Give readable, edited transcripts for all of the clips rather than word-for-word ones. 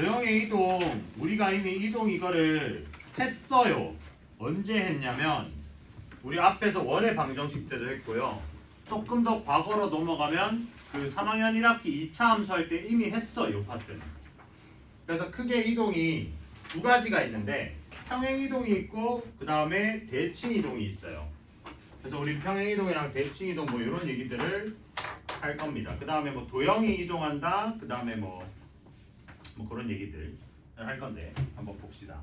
도형의 이동, 우리가 이미 이동 이거를 했어요. 언제 했냐면 우리 앞에서 원의 방정식 때도 했고요. 조금 더 과거로 넘어가면 그 3학년 1학기 2차 함수 할 때 이미 했어, 요 파트는. 그래서 크게 이동이 두 가지가 있는데 평행 이동이 있고 그 다음에 대칭 이동이 있어요. 그래서 우리 평행 이동이랑 대칭 이동 뭐 이런 얘기들을 할 겁니다. 그 다음에 뭐 도형이 이동한다. 그 다음에 뭐 그런 얘기들 할 건데 한번 봅시다.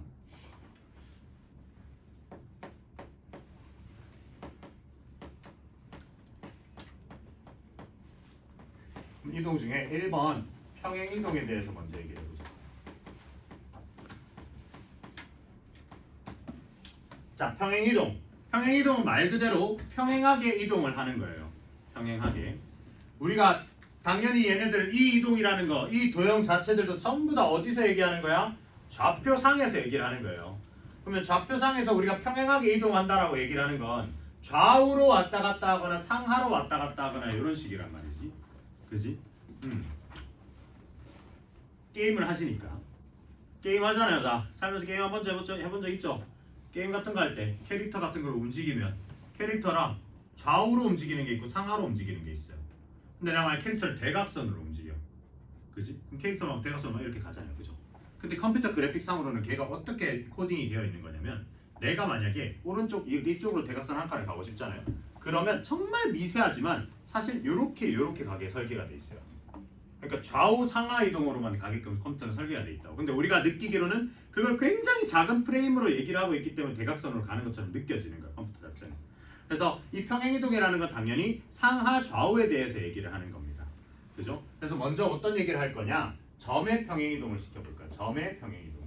이동 중에 1번 평행 이동에 대해서 먼저 얘기해 보죠. 자, 평행 이동. 평행 이동은 말 그대로 평행하게 이동을 하는 거예요. 평행하게. 우리가 당연히 얘네들 이 이동이라는 거, 이 도형 자체들도 전부 다 어디서 얘기하는 거야? 좌표상에서 얘기를 하는 거예요. 그러면 좌표상에서 우리가 평행하게 이동한다라고 얘기를 하는 건 좌우로 왔다 갔다 하거나 상하로 왔다 갔다 하거나 이런 식이란 말이지. 그지? 게임을 하시니까. 게임 하잖아요. 나 살면서 게임 한번 해본 적 있죠? 게임 같은 거 할 때 캐릭터 같은 걸 움직이면 캐릭터랑 좌우로 움직이는 게 있고 상하로 움직이는 게 있어요. 근데 내가 만약 캐릭터를 대각선으로 움직여. 그지? 그럼 캐릭터만 대각선으로 이렇게 가잖아요. 그죠? 근데 컴퓨터 그래픽상으로는 걔가 어떻게 코딩이 되어 있는 거냐면 내가 만약에 오른쪽 이쪽으로 대각선 한 칸을 가고 싶잖아요. 그러면 정말 미세하지만 사실 요렇게 가게 설계가 돼 있어요. 그러니까 좌우 상하 이동으로만 가게끔 컴퓨터는 설계가 돼 있다고. 근데 우리가 느끼기로는 그걸 굉장히 작은 프레임으로 얘기를 하고 있기 때문에 대각선으로 가는 것처럼 느껴지는 거야, 컴퓨터 자체는. 그래서 이 평행이동이라는 건 당연히 상하 좌우에 대해서 얘기를 하는 겁니다. 그죠? 그래서 먼저 어떤 얘기를 할 거냐? 점의 평행이동을 시켜볼까요? 점의 평행이동.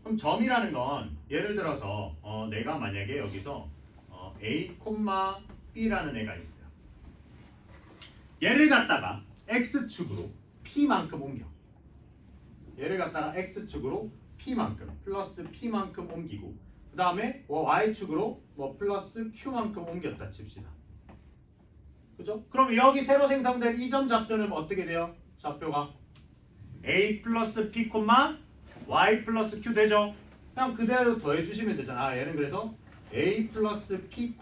그럼 점이라는 건 예를 들어서 내가 만약에 여기서 A, B라는 애가 있어요. 얘를 갖다가 X축으로 P만큼 옮겨. 얘를 갖다가 X축으로 P만큼 플러스 P만큼 옮기고 그 다음에 Y축으로 플러스 Q만큼 옮겼다 칩시다. 그죠? 그럼 여기 새로 생성된 이 점 좌표는 어떻게 돼요? 좌표가 A 플러스 P, Y 플러스 Q 되죠? 그냥 그대로 더해주시면 되잖아. 얘는 그래서 A 플러스 P,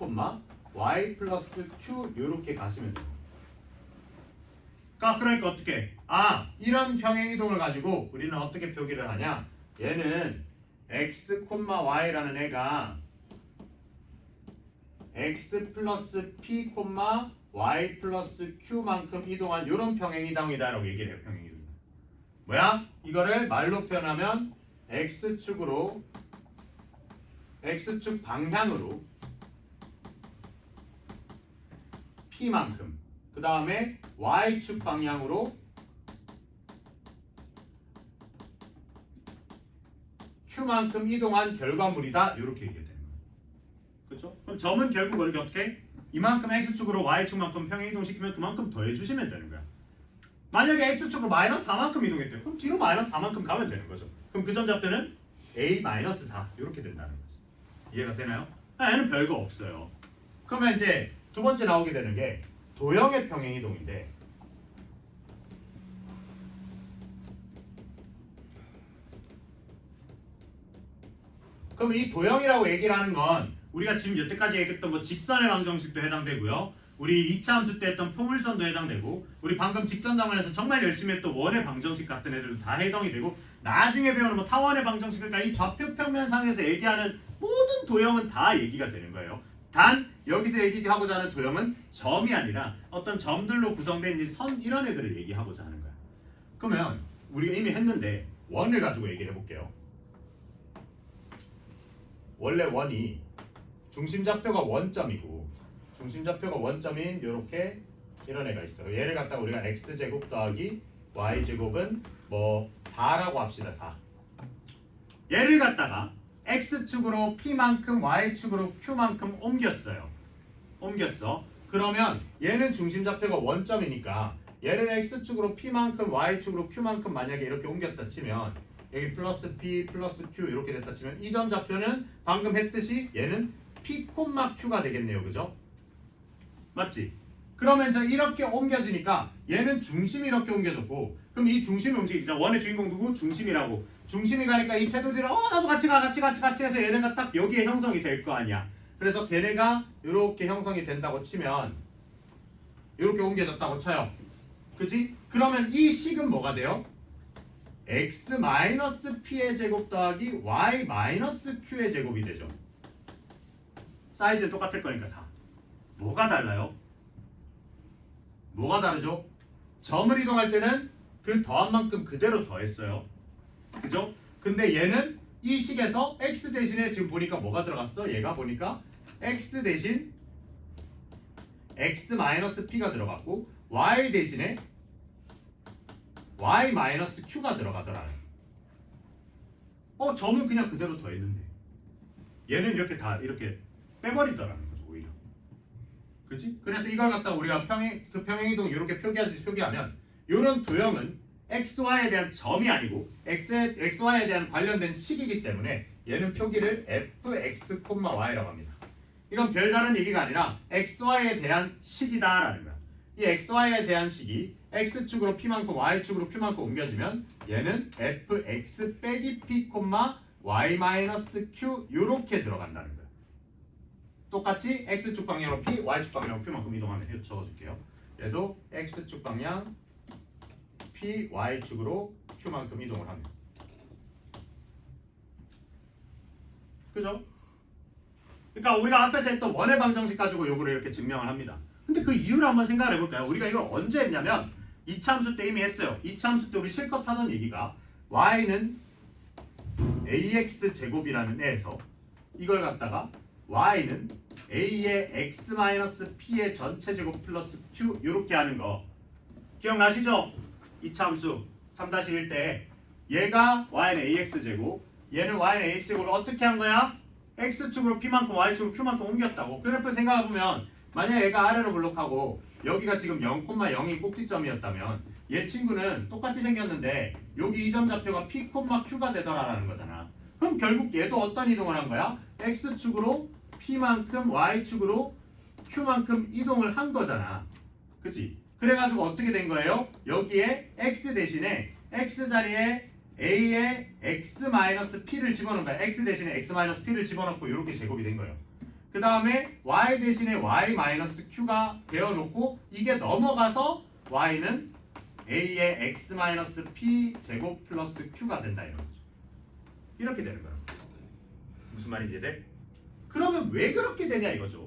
Y 플러스 Q 이렇게 가시면 돼요. 그러니까 어떻게? 이런 평행이동을 가지고 우리는 어떻게 표기를 하냐? 얘는 X, Y라는 애가 X 플러스 P, Y 플러스 Q만큼 이동한 이런 평행이동이다라고 얘기를 해요. 평행이동. 뭐야? 이거를 말로 표현하면 X축 방향으로 P만큼 그 다음에 Y축 방향으로 Q만큼 이동한 결과물이다. 이렇게 얘기가 되는 거예요. 그렇죠? 그럼 점은 결국 이렇게 어떻게? 이만큼 X축으로 Y축만큼 평행이동시키면 그만큼 더해주시면 되는 거야. 만약에 X축으로 마이너스 4만큼 이동했대요. 그럼 뒤로 마이너스 4만큼 가면 되는 거죠. 그럼 그 점 좌표는 A-4 이렇게 된다는 거죠. 이해가 되나요? 얘는 별거 없어요. 그러면 이제 두 번째 나오게 되는 게 도형의 평행이동인데 그럼 이 도형이라고 얘기를 하는 건 우리가 지금 여태까지 얘기했던 직선의 방정식도 해당되고요. 우리 2차 함수 때 했던 포물선도 해당되고 우리 방금 직전 단원에서 정말 열심히 했던 원의 방정식 같은 애들도 다 해당이 되고 나중에 배우는 타원의 방정식일까 이 좌표평면상에서 얘기하는 모든 도형은 다 얘기가 되는 거예요. 단 여기서 얘기하고자 하는 도형은 점이 아니라 어떤 점들로 구성된 이 선 이런 애들을 얘기하고자 하는 거야. 그러면 우리가 이미 했는데 원을 가지고 얘기를 해볼게요. 원래 원이 중심좌표가 원점이고 중심좌표가 원점인 이렇게 이런 애가 있어요. 얘를 갖다가 우리가 x제곱 더하기 y제곱은 4라고 합시다. 4. 얘를 갖다가 x축으로 p만큼 y축으로 q만큼 옮겼어요. 그러면 얘는 중심좌표가 원점이니까 얘를 x축으로 p만큼 y축으로 q만큼 만약에 이렇게 옮겼다 치면 여기 플러스 p 플러스 q 이렇게 됐다 치면 이 점 좌표는 방금 했듯이 얘는 p, q가 되겠네요. 그죠? 맞지? 그러면 이제 이렇게 옮겨지니까 얘는 중심이 이렇게 옮겨졌고 그럼 이 중심이 움직이자 원의 주인공 누구? 중심이라고. 중심이 가니까 이 태도들이 나도 같이 가 같이 해서 얘네가 딱 여기에 형성이 될 거 아니야. 그래서 걔네가 이렇게 형성이 된다고 치면 이렇게 옮겨졌다고 쳐요. 그치? 그러면 이 식은 뭐가 돼요? x-p의 제곱 더하기 y-q의 제곱이 되죠. 사이즈는 똑같을 거니까 4. 뭐가 달라요? 뭐가 다르죠? 점을 이동할 때는 그 더한 만큼 그대로 더했어요. 그죠? 근데 얘는 이 식에서 x 대신에 지금 보니까 뭐가 들어갔어? 얘가 보니까 x 대신 x-p가 들어갔고 y 대신에 y-q가 들어가더라. 점은 그냥 그대로 더했는데 얘는 이렇게 다 이렇게 빼버리더라는 거죠 오히려. 그치? 그래서 이걸 갖다 우리가 평행이동 이렇게 표기하듯이 표기하면 이런 도형은 xy에 대한 점이 아니고 xy에 대한 관련된 식이기 때문에 얘는 표기를 fx, y라고 합니다. 이건 별다른 얘기가 아니라 xy에 대한 식이다라는 거야. 이 xy에 대한 식이 x축으로 p만큼 y축으로 q만큼 옮겨지면 얘는 fx 빼기 p, y-q 이렇게 들어간다는 거야. 똑같이 x축 방향으로 p, y축 방향으로 q만큼 이동하면 적어줄게요. 얘도 x축 방향 p, y축으로 q만큼 이동을 하면 그죠? 그러니까 우리가 앞에서 했던 원의 방정식 가지고 요거를 이렇게 증명을 합니다. 근데 그 이유를 한번 생각을 해볼까요? 우리가 이걸 언제 했냐면 이차함수 때 이미 했어요. 이차함수 때 우리 실컷 하던 얘기가 y는 ax 제곱이라는 애에서 이걸 갖다가 y는 a의 x-p의 전체 제곱 플러스 q 이렇게 하는 거 기억나시죠? 이차함수 3-1 때 얘가 y는 ax 제곱 얘는 y는 ax 제곱을 어떻게 한 거야? x축으로 p만큼 y축으로 q만큼 옮겼다고. 그래프 생각해보면 만약 얘가 아래로 블록하고 여기가 지금 0,0이 꼭지점이었다면 얘 친구는 똑같이 생겼는데 여기 이 점 좌표가 p, q가 되더라라는 거잖아. 그럼 결국 얘도 어떤 이동을 한 거야? x축으로 p만큼 y축으로 q만큼 이동을 한 거잖아. 그치? 그래가지고 어떻게 된 거예요? 여기에 x 대신에 x 자리에 a의 x-p를 집어넣은 거야. x 대신에 x-p를 집어넣고 이렇게 제곱이 된 거예요. 그 다음에 y 대신에 y-q가 되어놓고 이게 넘어가서 y는 a의 x-p 제곱 플러스 q가 된다 이런 거죠. 이렇게 되는 거야. 무슨 말인지 이해돼? 그러면 왜 그렇게 되냐 이거죠.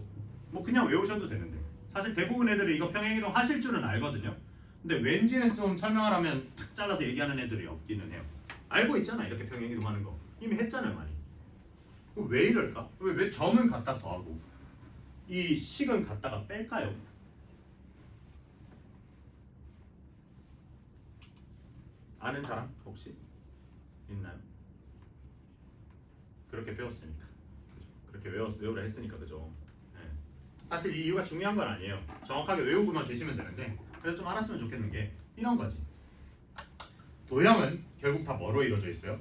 뭐 그냥 외우셔도 되는데 사실 대부분 애들이 이거 평행이동 하실 줄은 알거든요. 근데 왠지는 좀 설명을 하면 탁 잘라서 얘기하는 애들이 없기는 해요. 알고 있잖아 이렇게 평행이동 하는 거 이미 했잖아요 많이. 왜 이럴까? 왜 점은 갖다 더하고 이 식은 갖다가 뺄까요? 아는 사람 혹시 있나요? 그렇게 배웠으니까 그렇게 외우라 했으니까 그죠? 네. 사실 이 이유가 중요한 건 아니에요. 정확하게 외우고만 계시면 되는데 그래서 좀 알았으면 좋겠는 게 이런 거지. 도형은 결국 다 뭐로 이루어져 있어요?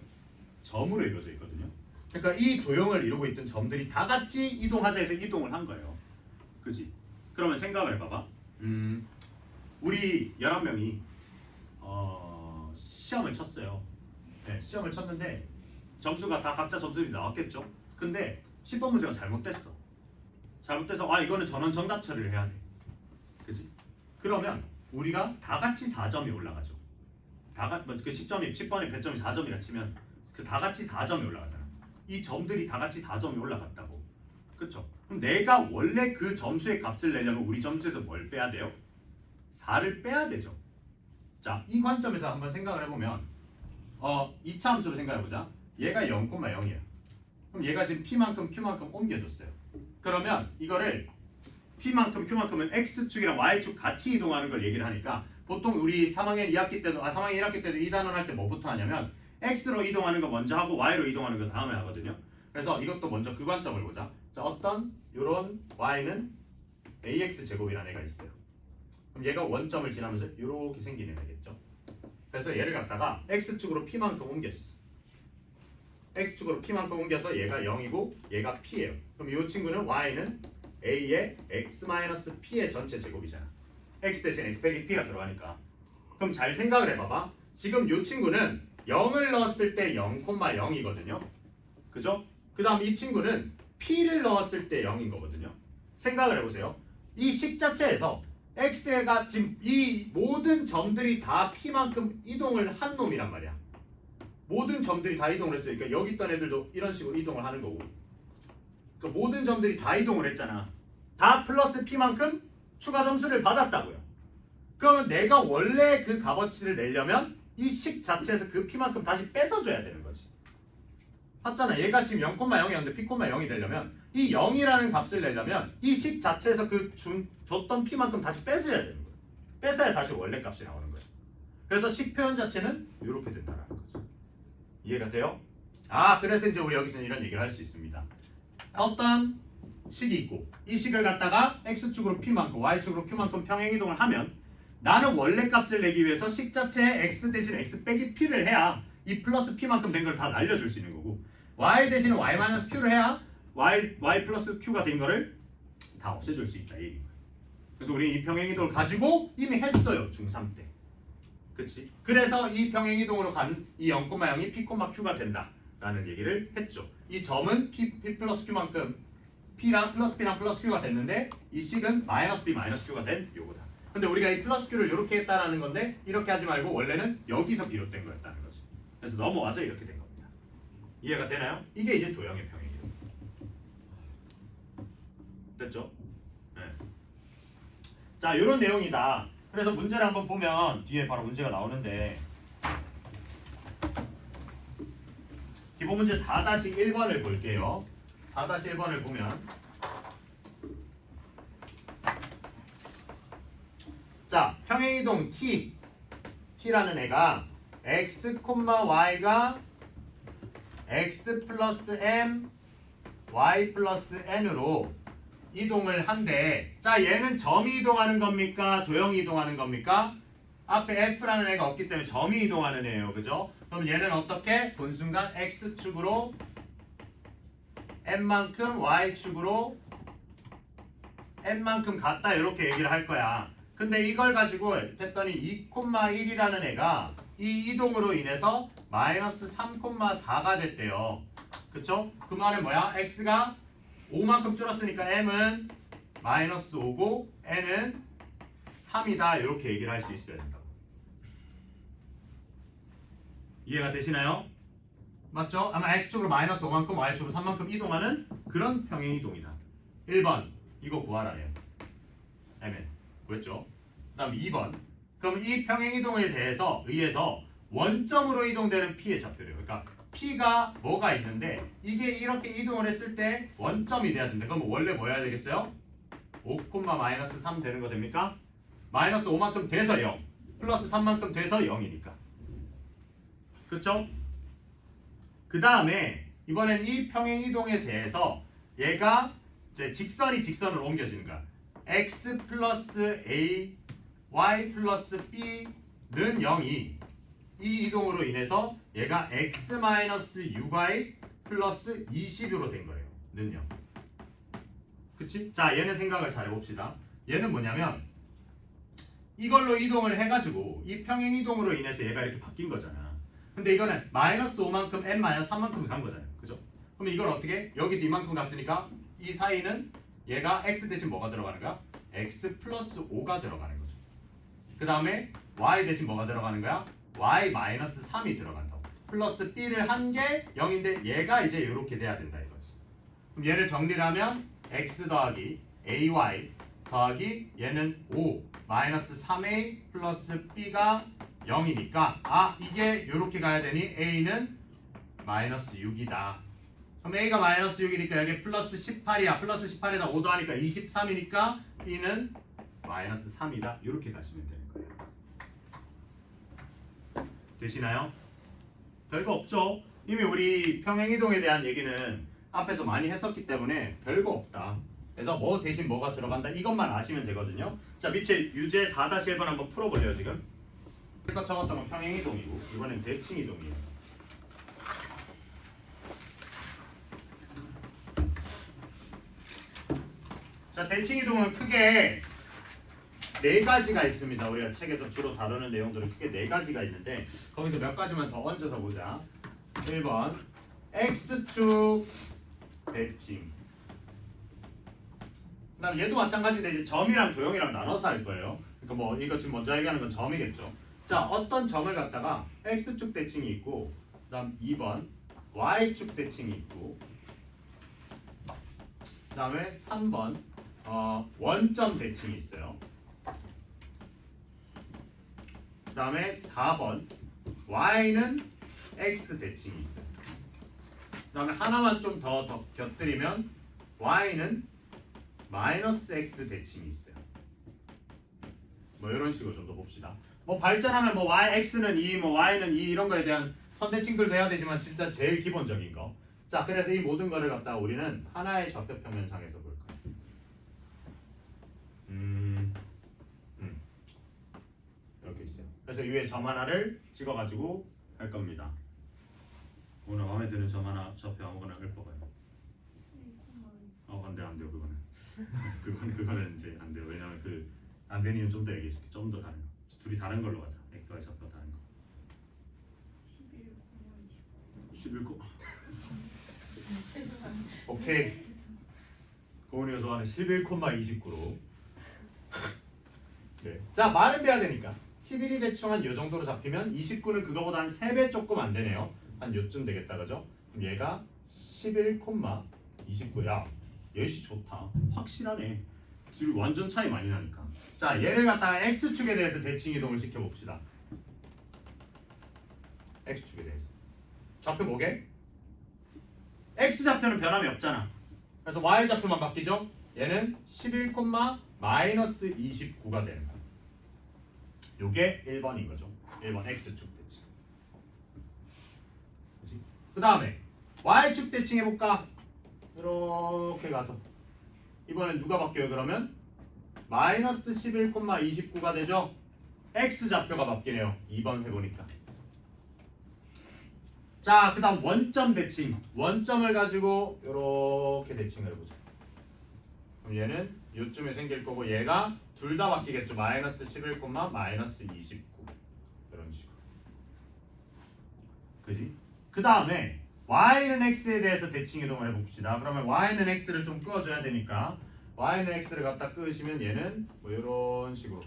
점으로 이루어져 있거든요. 그러니까 이 도형을 이루고 있던 점들이 다 같이 이동하자 해서 이동을 한 거예요. 그지? 그러면 생각을 해봐봐. 우리 11명이 시험을 쳤어요. 네, 시험을 쳤는데 점수가 다 각자 점수들이 나왔겠죠? 근데 10번 문제가 잘못됐어. 잘못돼서 이거는 전원 정답 처리를 해야 돼. 그지? 그러면 우리가 다 같이 4점이 올라가죠. 그 10번의 배점이 4점이라 치면 그 다 같이 4점이 올라가잖아. 이 점들이 다 같이 4점이 올라갔다고. 그쵸? 그럼 내가 원래 그 점수의 값을 내려면 우리 점수에서 뭘 빼야 돼요? 4를 빼야 되죠. 자, 이 관점에서 한번 생각을 해보면 2차 함수로 생각해보자. 얘가 0,0이야. 그럼 얘가 지금 p만큼 q만큼 옮겨줬어요. 그러면 이거를 p만큼 q만큼은 x축이랑 y축 같이 이동하는 걸 얘기를 하니까 보통 우리 3학년 2학기 때도 3학년 1학기 때도 이 단원 할 때 뭐부터 하냐면 x로 이동하는 거 먼저 하고 y로 이동하는 거 다음에 하거든요. 그래서 이것도 먼저 그 관점을 보자. 자, 어떤 요런 y는 ax 제곱이라는 애가 있어요. 그럼 얘가 원점을 지나면서 이렇게 생기는 애겠죠. 그래서 얘를 갖다가 x축으로 p만큼 옮겼어. x축으로 p만큼 옮겨서 얘가 0이고 얘가 p예요. 그럼 이 친구는 y는 a의 x-p의 전체 제곱이잖아. x 대신 x 빼기 p가 들어가니까. 그럼 잘 생각을 해봐봐. 지금 이 친구는 0을 넣었을 때 0,0이거든요. 그죠? 그 다음 이 친구는 p를 넣었을 때 0인 거거든요. 생각을 해보세요. 이 식 자체에서 x가 지금 이 모든 점들이 다 p만큼 이동을 한 놈이란 말이야. 모든 점들이 다 이동을 했으니까 여기 있던 애들도 이런 식으로 이동을 하는 거고. 그러니까 모든 점들이 다 이동을 했잖아. 다 플러스 p만큼 추가 점수를 받았다고요. 그러면 내가 원래 그 값어치를 내려면 이 식 자체에서 그 p만큼 다시 뺏어줘야 되는 거지. 맞잖아. 얘가 지금 0,0이었는데 p,0이 되려면 이 0이라는 값을 내려면 이 식 자체에서 그 줬던 p만큼 다시 뺏어야 되는 거야. 뺏어야 다시 원래 값이 나오는 거야. 그래서 식 표현 자체는 이렇게 된다는 거지. 이해가 돼요? 그래서 이제 우리 여기서 이런 얘기를 할 수 있습니다. 어떤 식이 있고 이 식을 갖다가 x축으로 p만큼 y축으로 q만큼 평행이동을 하면 나는 원래 값을 내기 위해서 식 자체에 x 대신 x 빼기 p를 해야 이 플러스 p만큼 된 걸 다 날려줄 수 있는 거고 y 대신 y 마이너스 q를 해야 y 플러스 q가 된 거를 다 없애줄 수 있다. 이 얘기인 거야. 그래서 우리 이 평행이동을 가지고 이미 했어요. 중3 때. 그치? 그래서 이 평행이동으로 간 이 0,0이 p, q가 된다라는 얘기를 했죠. 이 점은 p 플러스 q만큼 p랑 플러스 p랑 플러스 q가 됐는데 이 식은 마이너스 p 마이너스 q가 된 요거다. 근데 우리가 이 플러스 q를 이렇게 했다라는 건데 이렇게 하지 말고 원래는 여기서 비롯된 거였다는 거지. 그래서 넘어와서 이렇게 된 겁니다. 이해가 되나요? 이게 이제 도형의 평행이동. 됐죠? 네. 자, 이런 내용이다. 그래서 문제를 한번 보면 뒤에 바로 문제가 나오는데 기본 문제 4-1번을 볼게요. 4-1번을 보면 자, 평행이동 t라는 애가 x, y가 x 플러스 m, y 플러스 n으로 이동을 한대. 자, 얘는 점이 이동하는 겁니까? 도형이 이동하는 겁니까? 앞에 f라는 애가 없기 때문에 점이 이동하는 애예요. 그죠? 그럼 얘는 어떻게? 본 순간 x축으로 m만큼 y축으로 n만큼 같다 이렇게 얘기를 할 거야. 근데 이걸 가지고 했더니 2,1이라는 애가 이 이동으로 인해서 마이너스 3,4가 됐대요. 그쵸? 그 말은 뭐야? x가 5만큼 줄었으니까 m은 마이너스 5고 n은 3이다 이렇게 얘기를 할 수 있어야 된다고. 이해가 되시나요? 맞죠? 아마 x축으로 마이너스 5만큼 y축으로 3만큼 이동하는 그런 평행이동이다. 1번 이거 구하라네요. mn 구했죠? 그 다음 2번 그럼 이 평행이동에 의해서 원점으로 이동되는 p의 좌표래요. 그러니까 p가 뭐가 있는데 이게 이렇게 이동을 했을 때 원점이 돼야 된다. 그럼 원래 뭐 해야 되겠어요? 5, 마이너스 3 되는 거 됩니까? 마이너스 5만큼 돼서 0 플러스 3만큼 돼서 0이니까. 그렇죠? 그 다음에 이번엔 이 평행이동에 대해서 얘가 이제 직선이 직선으로 옮겨지는 거야. x 플러스 a, y 플러스 b는 0이 이 이동으로 인해서 얘가 x 마이너스 6y 플러스 20으로 된 거예요. 는 0. 그치? 자, 얘는 생각을 잘 해봅시다. 얘는 뭐냐면 이걸로 이동을 해가지고 이 평행이동으로 인해서 얘가 이렇게 바뀐 거잖아. 근데 이거는 마이너스 5만큼 n 마이너스 3만큼 간 거잖아요. 그죠? 그럼 이걸 어떻게? 여기서 이만큼 갔으니까 이 사이는 얘가 x 대신 뭐가 들어가는 거야? x 플러스 5가 들어가는 거죠. 그 다음에 y 대신 뭐가 들어가는 거야? y 마이너스 3이 들어간다고. 플러스 b를 한 게 0인데 얘가 이제 이렇게 돼야 된다 이거지. 그럼 얘를 정리를 하면 x 더하기 ay 더하기 얘는 5 마이너스 3a 플러스 b가 0이니까 이게 이렇게 가야 되니 a는 마이너스 6이다. 그럼 a가 마이너스 6이니까 여기 플러스 18이야. 플러스 18에다 5 더하니까 23이니까 b는 마이너스 3이다. 이렇게 가시면 되는 거예요. 되시나요? 별거 없죠? 이미 우리 평행이동에 대한 얘기는 앞에서 많이 했었기 때문에 별거 없다. 그래서 뭐 대신 뭐가 들어간다 이것만 아시면 되거든요. 자, 밑에 유제 4-1번 한번 풀어볼래요 지금? 저것저것 평행이동이고 이번엔 대칭이동이에요. 자, 대칭 이동은 크게 네 가지가 있습니다. 우리가 책에서 주로 다루는 내용들은 크게 네 가지가 있는데 거기서 몇 가지만 더 얹어서 보자. 1번 X축 대칭. 그다음 얘도 마찬가지인데 이제 점이랑 도형이랑 나눠서 할 거예요. 그러니까 뭐 이거 지금 먼저 얘기하는 건 점이겠죠. 자, 어떤 점을 갖다가 X축 대칭이 있고 그다음 2번 Y축 대칭이 있고 그다음에 3번 원점 대칭이 있어요. 그 다음에 4번 Y는 X 대칭이 있어요. 그 다음에 하나만 좀 더 곁들이면 Y는 마이너스 X 대칭이 있어요. 뭐 이런 식으로 좀 더 봅시다. 뭐 발전하면 뭐 Y, X는 2, 뭐 Y는 2 이런 거에 대한 선대칭들도 해야 되지만 진짜 제일 기본적인 거. 자, 그래서 이 모든 거를 갖다가 우리는 하나의 좌표평면상에서 볼 거예요. 이렇게 있어요. 그래서 이 위에 점 하나를 찍어가지고 할 겁니다. 오늘 마음에 드는 점 하나 좌표 아무거나 읊어봐요. 안돼 안 돼요 그거는. 그거는 이제 안 돼요. 왜냐면 그 안 되는 이유는 좀 더 얘기해줄게. 좀 더 다른 거. 둘이 다른 걸로 가자. X, Y 좌표 다른 거. 11코. 오케이. 고은이가 좋아하는 11,29로. 네. 자, 말은 돼야 되니까 11이 대충 한 요 정도로 잡히면 29는 그거보다 한 3배 조금 안 되네요. 한 요쯤 되겠다, 그죠? 그럼 얘가 11,29. 야, 예시 좋다. 확실하네. 지금 완전 차이 많이 나니까. 자, 얘를 갖다가 X축에 대해서 대칭 이동을 시켜봅시다. X축에 대해서. 좌표 뭐게? X좌표는 변함이 없잖아. 그래서 Y좌표만 바뀌죠? 얘는 11, 마이너스 29가 되는 거야. 요게 1번인 거죠. 1번 X축 대칭. 그 다음에 Y축 대칭 해볼까? 이렇게 가서 이번엔 누가 바뀌어요 그러면? 마이너스 11,29가 되죠? X좌표가 바뀌네요. 2번 해보니까. 자, 그 다음 원점 대칭. 원점을 가지고 이렇게 대칭을 해보자. 그럼 얘는 요쯤에 생길 거고 얘가 둘 다 바뀌겠죠. 마이너스 11, 마이너스 29 이런 식으로. 그지? 그 다음에 Y는 X에 대해서 대칭 이동을 해봅시다. 그러면 Y는 X를 좀 끄어줘야 되니까 Y는 X를 갖다 끄시면 얘는 뭐 이런 식으로.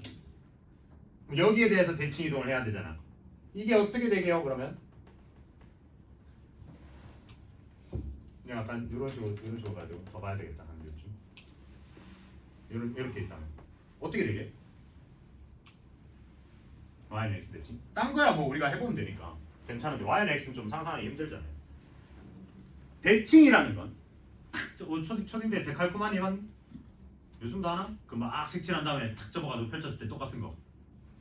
그럼 여기에 대해서 대칭 이동을 해야 되잖아. 이게 어떻게 되게요 그러면? 그냥 약간 이런 식으로 가지고 더 봐야 되겠다. 한 요쯤. 이렇게 있다면 어떻게 되게? Y는 X 대칭? 딴 거야 뭐 우리가 해보면 되니까 괜찮은데 Y는 X는 좀 상상하기 힘들잖아요. 대칭이라는 건 초딩 때 데칼코마니만 요즘도 하나? 그 막 색칠한 다음에 탁 접어가지고 펼쳤을 때 똑같은 거.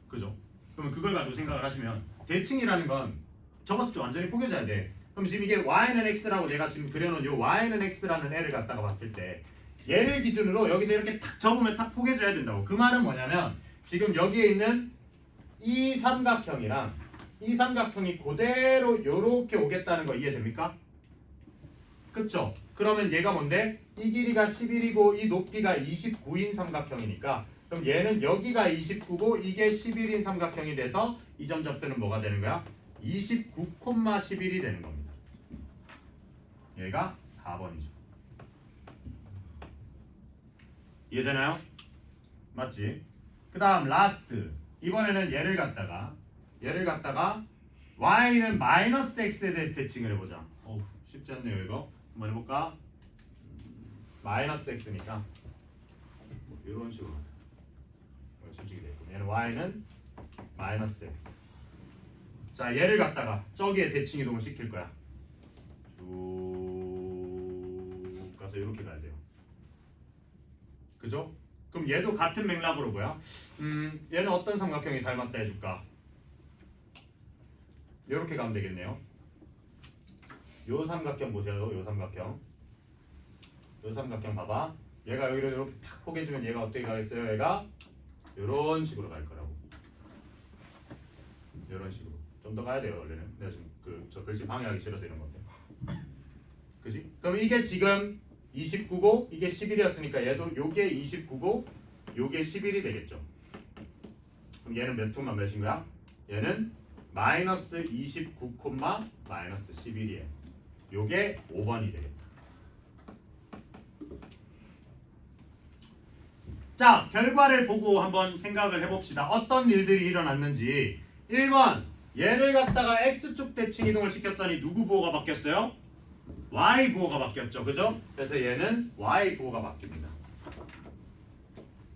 그죠? 그러면 그걸 가지고 생각을 하시면 대칭이라는 건 접었을 때 완전히 포개져야 돼. 그럼 지금 이게 Y는 X라고 내가 지금 그려놓은 요 Y는 X라는 애를 갖다가 봤을 때 얘를 기준으로 여기서 이렇게 탁 접으면 탁 포개져야 된다고. 그 말은 뭐냐면 지금 여기에 있는 이 삼각형이랑 이 삼각형이 그대로 요렇게 오겠다는 거 이해됩니까? 그쵸? 그러면 얘가 뭔데? 이 길이가 11이고 이 높이가 29인 삼각형이니까 그럼 얘는 여기가 29고 이게 11인 삼각형이 돼서 이 점 좌표는 뭐가 되는 거야? 29,11이 되는 겁니다. 얘가 4번이죠. 이해되나요? 맞지? 그 다음 라스트. 이번에는 얘를 갖다가 Y는 마이너스 X에 대해서 대칭을 해보자. 어우 쉽지 않네요 이거. 한번 해볼까? 마이너스 X니까 뭐 이런 식으로 솔직히 되고 얘는 Y는 마이너스 X. 자 얘를 갖다가 저기에 대칭 이동을 시킬 거야. 쭉 가서 이렇게 가야 돼요. 그죠? 그럼 얘도 같은 맥락으로 뭐야? 얘는 어떤 삼각형이 닮았다 해줄까? 이렇게 가면 되겠네요. 요 삼각형 보세요. 요 삼각형 봐봐. 얘가 여기로 이렇게 탁 포개주면 얘가 어떻게 가겠어요? 얘가 이런 식으로 갈 거라고. 이런 식으로. 좀 더 가야 돼요 원래는. 내가 지금 저 글씨 방해하기 싫어서 이런 건데. 그지? 그럼 이게 지금 29고 이게 11이었으니까 얘도 요게 29고 요게 11이 되겠죠. 그럼 얘는 몇 콤마 몇인 거야? 얘는 마이너스 29 콤마 마이너스 11이에요. 요게 5번이 되겠다. 자, 결과를 보고 한번 생각을 해봅시다. 어떤 일들이 일어났는지. 1번, 얘를 갖다가 X축 대칭 이동을 시켰더니 누구 부호가 바뀌었어요? Y 부호가 바뀌었죠. 그죠? 그래서 얘는 Y 부호가 바뀝니다.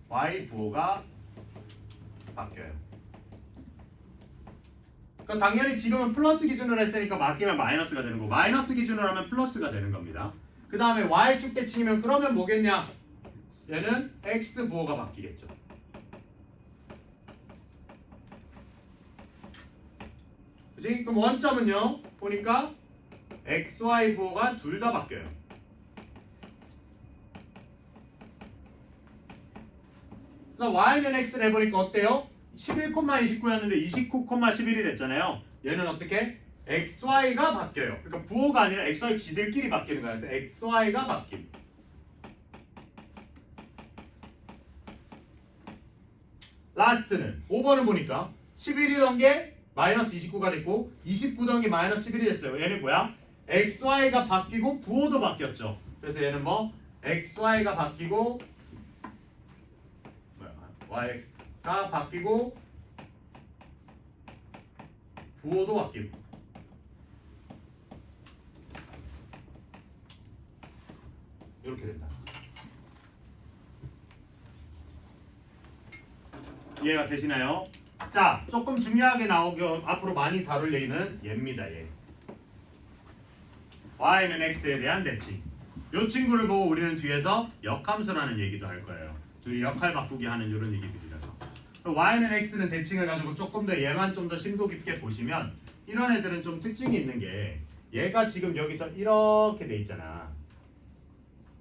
Y 부호가 바뀌어요. 그럼 당연히 지금은 플러스 기준으로 했으니까 바뀌면 마이너스가 되는 거고, 마이너스 기준으로 하면 플러스가 되는 겁니다. 그 다음에 Y축 대칭이면 그러면 뭐겠냐? 얘는 X 부호가 바뀌겠죠. 그치? 그럼 원점은요? 보니까 XY 부호가 둘 다 바뀌어요. 그래서 Y는 X를 해보니까 어때요? 11,29였는데 29,11이 됐잖아요. 얘는 어떻게? XY가 바뀌어요. 그러니까 부호가 아니라 XY 지들끼리 바뀌는 거예요. 그래서 XY가 바뀝니다. 라스트는 5번을 보니까 11이던 게 마이너스 29가 됐고 29던 게 마이너스 11이 됐어요. 얘는 뭐야? XY가 바뀌고 부호도 바뀌었죠. 그래서 얘는 뭐? XY가 바뀌고 Y가 바뀌고 부호도 바뀌고 이렇게 된다. 이해가 되시나요? 자, 조금 중요하게 나오기 앞으로 많이 다룰 얘기는 얘입니다. 얘. Y는 X에 대한 대칭. 이 친구를 보고 우리는 뒤에서 역함수라는 얘기도 할 거예요. 둘이 역할 바꾸기 하는 이런 얘기들이라서. Y는 X는 대칭을 가지고 조금 더 얘만 좀 더 심도 깊게 보시면 이런 애들은 좀 특징이 있는 게 얘가 지금 여기서 이렇게 돼 있잖아.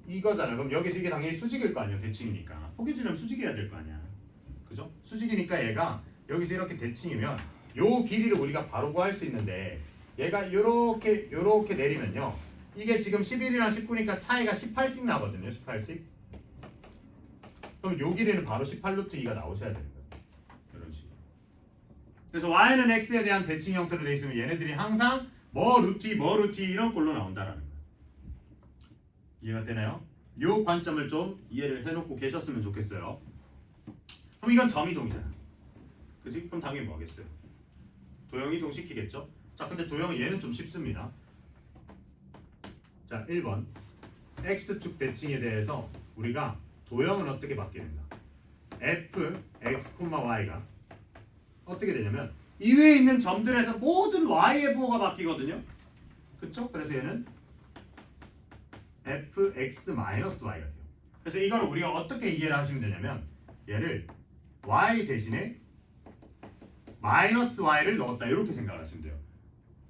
이거잖아. 그럼 여기서 이게 당연히 수직일 거 아니야. 대칭이니까. 포개지려면 수직해야 될 거 아니야. 그죠? 수직이니까 얘가 여기서 이렇게 대칭이면 요 길이를 우리가 바로 구할 수 있는데 얘가 요렇게 내리면요. 이게 지금 11이랑 19니까 차이가 18씩 나거든요. 18씩. 그럼 요 길이는 바로 18루트 2가 나오셔야 되는 거예요. 이런 식으로. 그래서 Y는 X에 대한 대칭 형태로 돼 있으면 얘네들이 항상 뭐 루트 2 이런 꼴로 나온다라는 거예요. 이해가 되나요? 요 관점을 좀 이해를 해놓고 계셨으면 좋겠어요. 그럼 이건 점이동이잖아. 그치? 그럼 당연히 뭐 하겠어요? 도형이동 시키겠죠? 자, 근데 도형은 얘는 좀 쉽습니다. 자, 1번 X축 대칭에 대해서 우리가 도형은 어떻게 바뀌는가? F, X, Y가 어떻게 되냐면 이 위에 있는 점들에서 모든 Y의 부호가 바뀌거든요. 그쵸? 그래서 얘는 F, X, Y가 돼요. 그래서 이걸 우리가 어떻게 이해를 하시면 되냐면 얘를 Y 대신에 마이너스 Y를 넣었다 이렇게 생각을 하시면 돼요.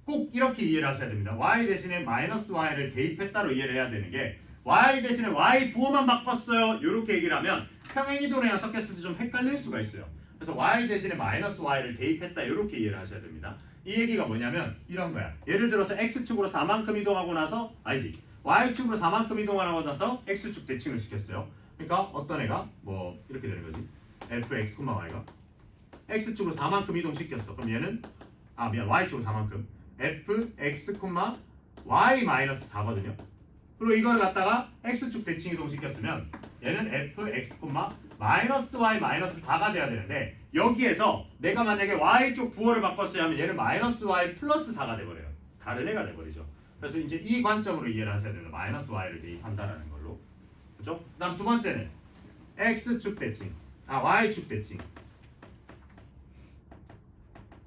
꼭 이렇게 이해를 하셔야 됩니다. Y 대신에 마이너스 Y를 대입했다로 이해를 해야 되는 게 Y 대신에 Y 부호만 바꿨어요 이렇게 얘기를 하면 평행이동이랑 섞였을 때 좀 헷갈릴 수가 있어요. 그래서 Y 대신에 마이너스 Y를 대입했다 이렇게 이해를 하셔야 됩니다. 이 얘기가 뭐냐면 이런 거야. 예를 들어서 X축으로 4만큼 이동하고 나서 아니지 Y축으로 4만큼 이동하고 나서 X축 대칭을 시켰어요. 그러니까 어떤 애가 뭐 이렇게 되는 거지. F, X, Y가 X축으로 4만큼 이동시켰어. 그럼 얘는 Y축으로 4만큼 F, X, Y 마이너스 4거든요. 그리고 이걸 갖다가 X축 대칭 이동시켰으면 얘는 F, X, 마이너스 Y 마이너스 4가 돼야 되는데 여기에서 내가 만약에 Y쪽 부호를 바꿨어야 하면 얘는 마이너스 Y 플러스 4가 돼버려요. 다른 애가 돼버리죠. 그래서 이제 이 관점으로 이해를 하셔야 됩니다. 마이너스 Y를 대입한다라는 걸로. 그죠? 그 다음 두 번째는 X축 대칭 Y축 대칭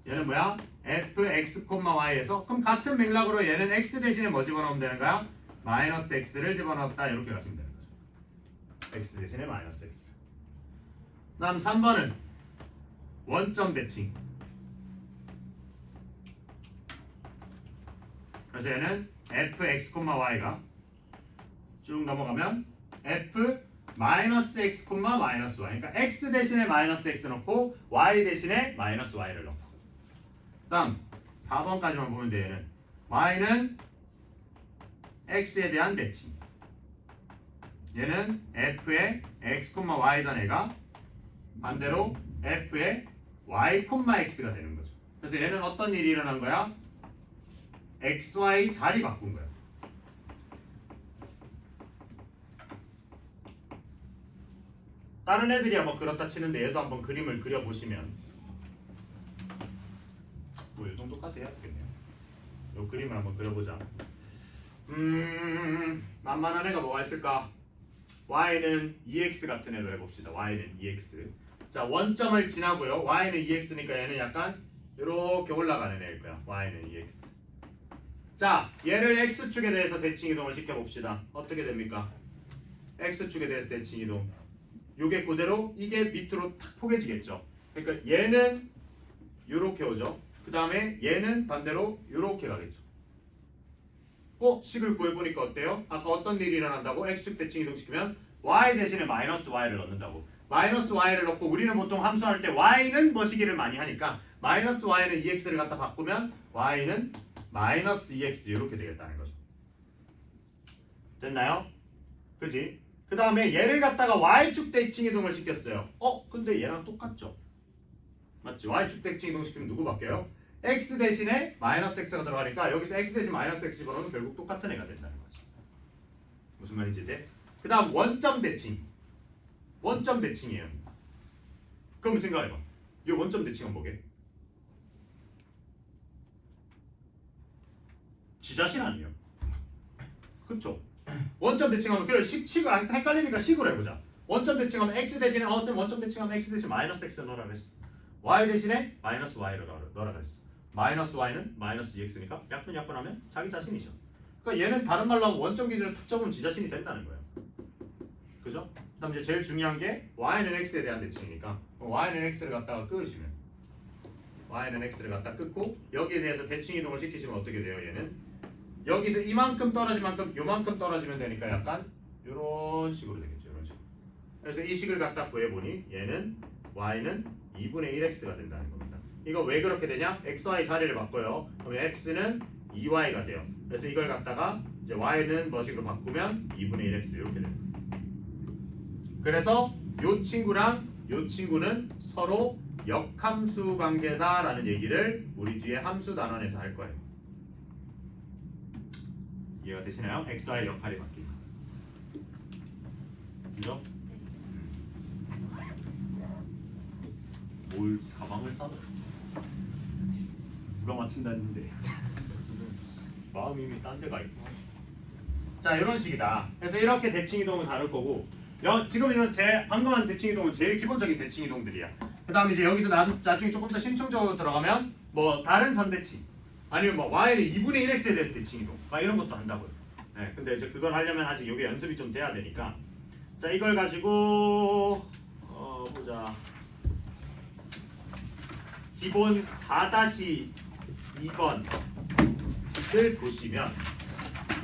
얘는 뭐야? F, X, Y에서 그럼 같은 맥락으로 얘는 X 대신에 뭐 집어넣으면 되는 거야? 마이너스 X를 집어넣었다 이렇게 가시면 되는 거죠. X 대신에 마이너스 X. 다음 3번은 원점 대칭. 그래서 얘는 F, X, Y가 쭉 넘어가면 F 마이너스 X, 마이너스 Y. 그러니까 X 대신에 마이너스 X 넣고 Y 대신에 마이너스 Y를 넣고. 다음 4번까지만 보면 돼. 얘는 Y는 X에 대한 대칭. 얘는 f의 x, y던 애가 반대로 f의 y, x가 되는 거죠. 그래서 얘는 어떤 일이 일어난 거야? x, y 자리 바꾼 거야. 다른 애들이야 뭐 그렇다 치는데 얘도 한번 그림을 그려보시면 뭐 이 정도까지 해야 되겠네요. 이 그림을 한번 그려보자. 만만한 애가 뭐가 있을까? y는 2x 같은 애로 해봅시다. y는 2x. 자, 원점을 지나고요. y는 2x니까 얘는 약간 이렇게 올라가는 애일 거야. y는 2x. 자, 얘를 x축에 대해서 대칭 이동을 시켜봅시다. 어떻게 됩니까? x축에 대해서 대칭 이동. 요게 그대로 이게 밑으로 탁 포개지겠죠. 그러니까 얘는 요렇게 오죠. 그 다음에 얘는 반대로 요렇게 가겠죠. 식을 구해보니까 어때요? 아까 어떤 일이 일어난다고? x축 대칭 이동시키면 y 대신에 마이너스 y를 넣는다고. 마이너스 y를 넣고 우리는 보통 함수할 때 y는 뭐시기를 많이 하니까 마이너스 y는 2x를 갖다 바꾸면 y는 마이너스 2x 이렇게 되겠다는 거죠. 됐나요? 그지? 그 다음에 얘를 갖다가 y축 대칭 이동을 시켰어요. 근데 얘랑 똑같죠? 맞지? y축 대칭 이동시키면 누구 바뀌어요? x 대신에 마이너스 x가 들어가니까 여기서 x 대신 마이너스 x 집어넣으면 결국 똑같은 애가 된다는 거지. 무슨 말인지 돼? 그 다음 원점 대칭. 원점 대칭이에요. 그럼 생각해봐. 이 원점 대칭은 뭐게? 지 자신 아니에요. 그쵸? 원점 대칭하면 그래 식을 헷갈리니까 식으로 해보자. 원점 대칭하면 x 대신에 원점 대칭하면 x 대신 마이너스 x 넣으라 그랬어. y 대신에 마이너스 y를 넣으라 그랬어. 마이너스 y는 마이너스 2x니까 약분하면 자기 자신이죠. 그러니까 얘는 다른 말로 하면 원점 기준을 툭 접으면 지 자신이 된다는 거예요. 그죠? 그 다음 이제 제일 중요한 게 y는 x에 대한 대칭이니까 y는 x를 갖다가 끄시면 y는 x를 갖다 끊고 여기에 대해서 대칭 이동을 시키시면 어떻게 돼요? 얘는 여기서 이만큼 떨어진 만큼 요만큼 떨어지면 되니까 약간 이런 식으로 되겠죠. 이런 식으로. 그래서 이 식을 갖다 구해보니 얘는 y는 2분의 1x가 된다는 겁니다. 이거 왜 그렇게 되냐? xy 자리를 바꿔요. 그러면 x는 2y가 돼요. 그래서 이걸 갖다가 이제 y는 뭐식으로 바꾸면 2분의 1x 이렇게 됩니다. 그래서 요 친구랑 요 친구는 서로 역함수 관계다라는 얘기를 우리 뒤에 함수 단원에서 할 거예요. 이해가 되시나요? xy 역할이 바뀌고. 그죠? 뭘 가방을 싸도 누가 맞춘다는데 마음이 이미 딴 데가 있고. 자, 이런 식이다. 그래서 이렇게 대칭 이동은 다를 거고 지금 이건 방금 한 대칭 이동은 제일 기본적인 대칭 이동들이야. 그 다음에 이제 여기서 나중에 조금 더 심층적으로 들어가면 뭐 다른 선대칭 아니면 뭐 y는 2분의 1x에 대해서 대칭 이동 막 이런 것도 한다고요. 네, 근데 이제 그걸 하려면 아직 이게 연습이 좀 돼야 되니까 자, 이걸 가지고 보자. 기본 4-2번을 보시면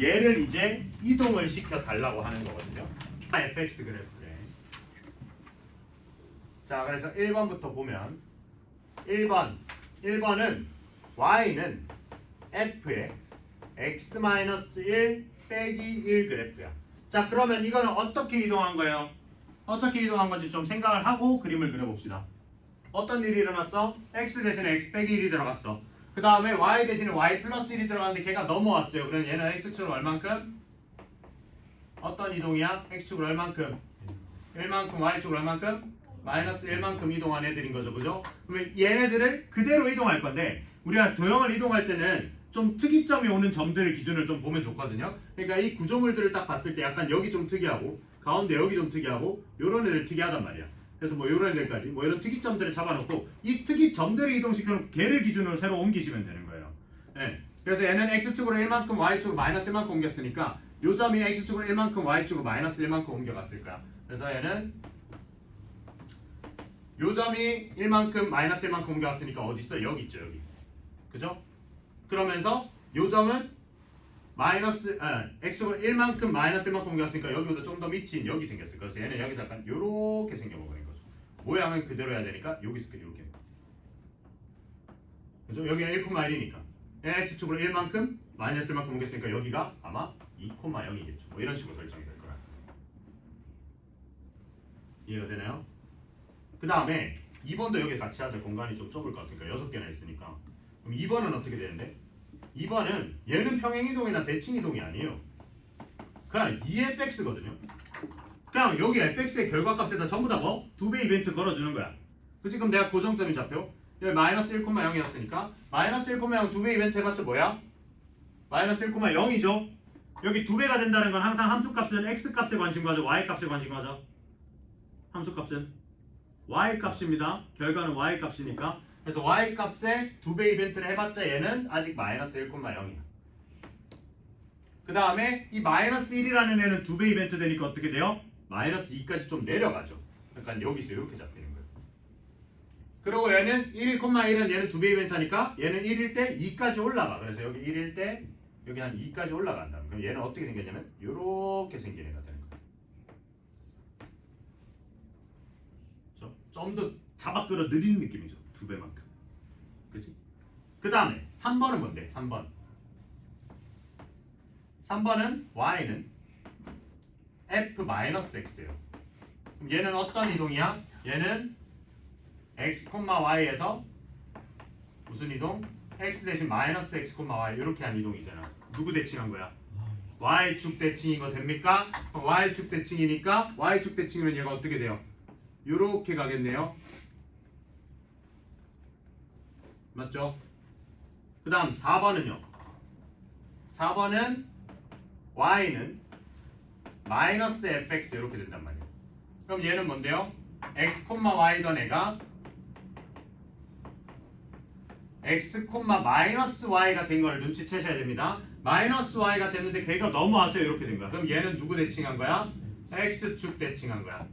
얘를 이제 이동을 시켜 달라고 하는 거거든요. fx 그래프에. 자, 그래서 1번부터 보면 1번은 y는 f의 x-1 빼기 1 그래프야. 자, 그러면 이거는 어떻게 이동한 거예요? 어떻게 이동한 건지 좀 생각을 하고 그림을 그려봅시다. 어떤 일이 일어났어? x 대신에 x 빼기 1이 들어갔어. 그 다음에 y 대신에 y 플러스 1이 들어갔는데 걔가 넘어왔어요. 그럼 얘는 x축으로 얼만큼? 어떤 이동이야? x축으로 얼만큼? 1만큼, y축으로 얼만큼? 마이너스 1만큼 이동한 애들인 거죠. 그죠? 그러면 얘네들을 그대로 이동할 건데 우리가 도형을 이동할 때는 좀 특이점이 오는 점들을 기준을 좀 보면 좋거든요. 그러니까 이 구조물들을 딱 봤을 때 약간 여기 좀 특이하고 가운데 여기 좀 특이하고 요런 애들 특이하단 말이야. 그래서 뭐 요런 애들까지 뭐 이런 특이점들을 잡아놓고 이 특이점들을 이동시켜놓고 걔를 기준으로 새로 옮기시면 되는 거예요. 네. 그래서 얘는 x축으로 1만큼 y축으로 마이너스 1만큼 옮겼으니까 요 점이 x축으로 1만큼 y축으로 마이너스 1만큼 옮겨갔을 거야. 그래서 얘는 요 점이 1만큼 마이너스 1만큼 옮겨갔으니까 어디 있어? 여기 있죠. 여기. 그죠? 그러면서 요 점은 x축으로 1만큼 마이너스 1만큼 옮겼으니까 여기보다 좀 더 미친 여기 생겼어요. 그래서 얘는 여기서 약간 요렇게 생겨버린 거죠. 모양은 그대로 해야 되니까 여기서 이렇게. 그죠? 여기가 1,1이니까 x축으로 1만큼 마이너스 1만큼 옮겼으니까 여기가 아마 2,0이겠죠. 뭐 이런 식으로 결정이 될 거야. 이해가 되나요? 그 다음에 2번도 여기 같이 하자. 공간이 좀 좁을 것 같으니까 6개나 있으니까. 그럼 2번은 어떻게 되는데? 2번은 얘는 평행이동이나 대칭이동이 아니에요. 그냥 EFX거든요. 그냥 여기 fx의 결과값에다 전부 다 뭐? 2배 이벤트 걸어주는 거야. 그치? 그럼 내가 고정점이 잡혀. 여기 마이너스 1,0이었으니까 마이너스 1,0 2배 이벤트 해봤자 뭐야? 마이너스 1,0이죠. 여기 2배가 된다는 건 항상 함수값은 x값에 관심 가져, y값에 관심 가져. 함수값은 y값입니다. 결과는 y값이니까. 그래서 y값에 2배 이벤트를 해봤자 얘는 아직 마이너스 1,0이야. 그 다음에 이 마이너스 1이라는 애는 2배 이벤트 되니까 어떻게 돼요? 마이너스 2까지 좀 내려가죠. 그러니까 여기서 이렇게 잡히는 거예요. 그리고 얘는 1,1은 얘는 2배 이벤트 하니까 얘는 1일 때 2까지 올라가. 그래서 여기 1일 때 여기 한 2까지 올라간다. 그럼 얘는 어떻게 생겼냐면 이렇게 생긴 애가 되는 거예요. 좀 더 잡아 끌어 느리는 느낌이죠. 2배만큼. 그치? 그 다음에 3번은 뭔데? 3번은 y는 f-x예요. 그럼 얘는 어떤 이동이야? 얘는 x, y에서 무슨 이동? x 대신 마이너스 x, y 이렇게 한 이동이잖아. 누구 대칭한 거야? y축 대칭인 거 됩니까? y축 대칭이니까 y축 대칭이면 얘가 어떻게 돼요? 요렇게 가겠네요. 맞죠? 그 다음 4번은요. 4번은 y는 마이너스 fx 이렇게 된단 말이에요. 그럼 얘는 뭔데요? x, y던 애가 x, 마이너스 y가 된 걸 눈치채셔야 됩니다. 마이너스 y가 됐는데 걔가 넘어와서 이렇게 된 거야. 그럼 얘는 누구 대칭한 거야? x축 대칭한 거야.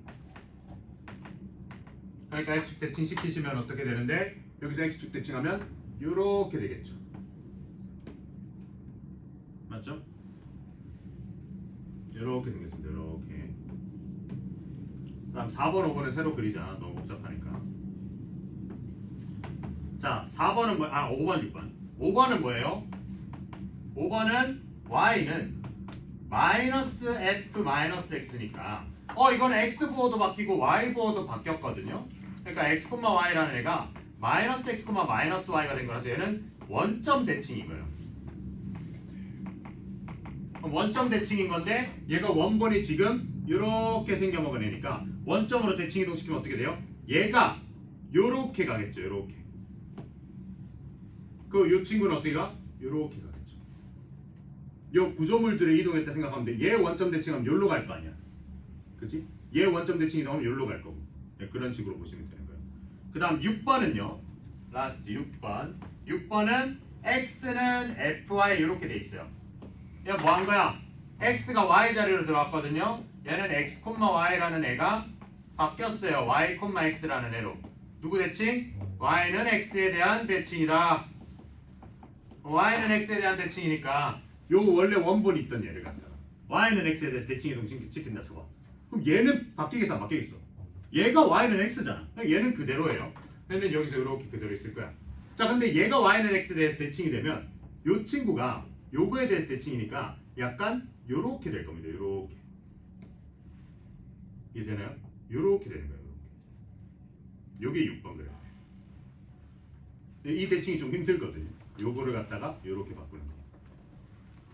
그러니까 x축 대칭 시키시면 어떻게 되는데 여기서 x축 대칭하면 이렇게 되겠죠. 맞죠? 이렇게 생겼습니다. 이렇게. 그다음 4번, 5번은 새로 그리자. 너무 복잡하니까. 자, 4번은 뭐? 5번, 6번. 5번은 뭐예요? 5번은 y는 마이너스 f 마이너스 x니까 이거는 x 부호도 바뀌고 y 부호도 바뀌었거든요. 그러니까 x, y라는 애가 마이너스 x, 마이너스 y가 된 거라서 얘는 원점 대칭이고요. 원점 대칭인 건데 얘가 원본이 지금 이렇게 생겨먹은 애니까 원점으로 대칭 이동시키면 어떻게 돼요? 얘가 요렇게 가겠죠. 요렇게. 요 친구는 어떻게 가? 요렇게 가겠죠. 요 구조물들을 이동했다 생각하면 돼. 얘 원점 대칭하면 요로 갈 거 아니야. 그치? 얘 원점 대칭 이동하면 요로 갈 거고. 네, 그런 식으로 보시면 되는 거예요. 그 다음 6번은요. 라스트 6번. 6번은 x는 fy 이렇게 돼 있어요. 얘가 뭐 한 거야? x가 y 자리로 들어왔거든요. 얘는 x, y라는 애가 바뀌었어요. y, x라는 애로. 누구 대칭? y는 x에 대한 대칭이다. y는 x에 대한 대칭이니까 요 원래 원본이 있던 얘를 갖다가 y는 x에 대해서 대칭 이동 시킨다 쳐봐. 그럼 얘는 바뀌겠어 안 바뀌겠어? 얘가 y는 x잖아. 얘는 그대로예요. 얘는 여기서 이렇게 그대로 있을 거야. 자, 근데 얘가 y는 x에 대해서 대칭이 되면 요 친구가 요거에 대해서 대칭이니까 약간 요렇게 될 겁니다. 요렇게. 이해되나요? 요렇게 되는 거예요. 요게 6번 그래요. 이 대칭이 좀 힘들거든요. 요거를 갖다가 요렇게 바꾸는 거예요.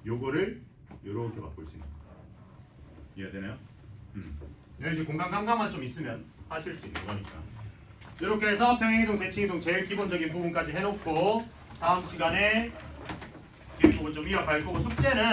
요거를 요렇게 바꿀 수 있는 거예요. 이해되나요? 이제 공간 감각만 좀 있으면 하실 수 있는 거니까. 이렇게 해서 평행이동, 대칭이동 제일 기본적인 부분까지 해놓고 다음 시간에 뒷부분 좀 이어갈 거고 숙제는